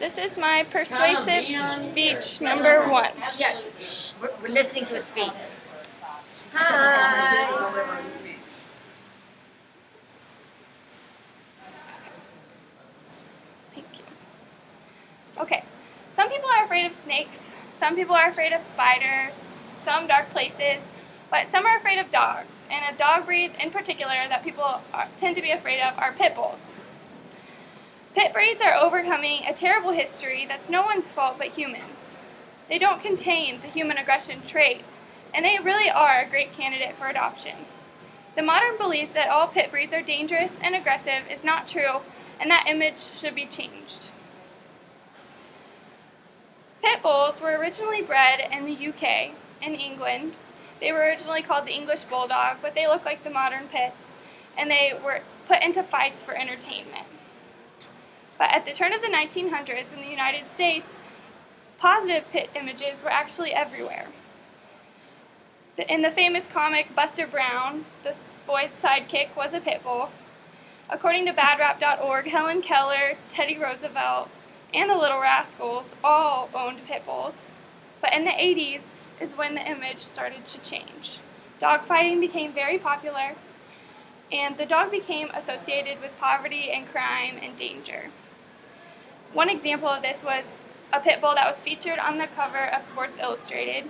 This is my persuasive speech number 1. Yeah, we're listening to a speech. Hi. Thank you. Okay, some people are afraid of snakes, some people are afraid of spiders, some dark places, but some are afraid of dogs, and a dog breed in particular that people tend to be afraid of are pit bulls. Pit breeds are overcoming a terrible history that's no one's fault but humans. They don't contain the human aggression trait, and they really are a great candidate for adoption. The modern belief that all pit breeds are dangerous and aggressive is not true, and that image should be changed. Pit bulls were originally bred in the UK, in England. They were originally called the English Bulldog, but they look like the modern pits, and they were put into fights for entertainment. But at the turn of the 1900s in the United States, positive pit images were actually everywhere. In the famous comic Buster Brown, the boy's sidekick was a pit bull. According to BadRap.org, Helen Keller, Teddy Roosevelt, and the Little Rascals all owned pit bulls. But in the 80s is when the image started to change. Dogfighting became very popular, and the dog became associated with poverty and crime and danger. One example of this was a pit bull that was featured on the cover of Sports Illustrated.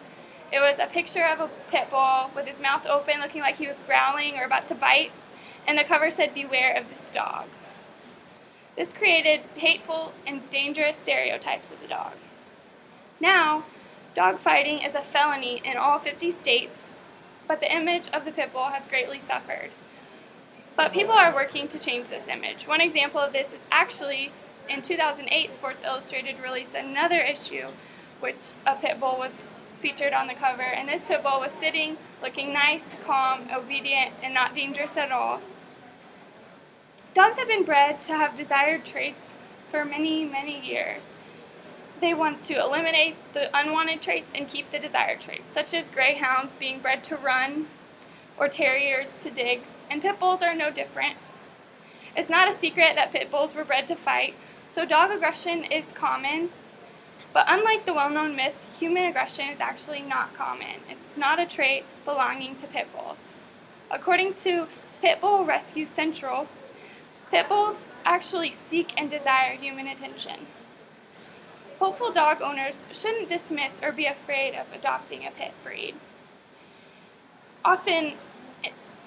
It was a picture of a pit bull with his mouth open, looking like he was growling or about to bite, and the cover said, "Beware of this dog." This created hateful and dangerous stereotypes of the dog. Now, dog fighting is a felony in all 50 states, but the image of the pit bull has greatly suffered. But people are working to change this image. One example of this is actually in 2008, Sports Illustrated released another issue which a pit bull was featured on the cover, and this pit bull was sitting, looking nice, calm, obedient, and not dangerous at all. Dogs have been bred to have desired traits for many, many years. They want to eliminate the unwanted traits and keep the desired traits, such as greyhounds being bred to run or terriers to dig, and pit bulls are no different. It's not a secret that pit bulls were bred to fight, so dog aggression is common, but unlike the well-known myth, human aggression is actually not common. It's not a trait belonging to pit bulls. According to Pit Bull Rescue Central, pit bulls actually seek and desire human attention. Hopeful dog owners shouldn't dismiss or be afraid of adopting a pit breed. Often,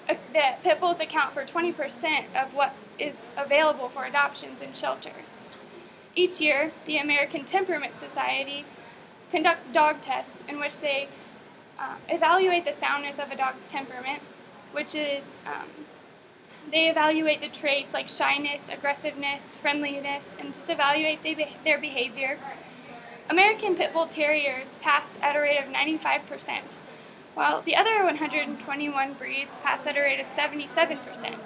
the pit bulls account for 20% of what is available for adoptions in shelters. Each year, the American Temperament Society conducts dog tests in which they evaluate the soundness of a dog's temperament, which is they evaluate the traits like shyness, aggressiveness, friendliness, and just evaluate their behavior. American Pit Bull Terriers pass at a rate of 95%, while the other 121 breeds pass at a rate of 77%.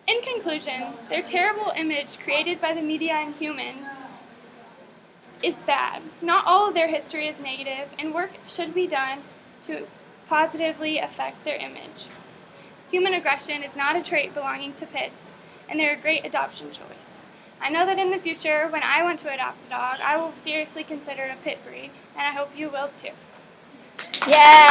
In conclusion, their terrible image created by the media and humans is bad. Not all of their history is negative, and work should be done to positively affect their image. Human aggression is not a trait belonging to pits, and they're a great adoption choice. I know that in the future, when I want to adopt a dog, I will seriously consider a pit breed, and I hope you will too. Yeah.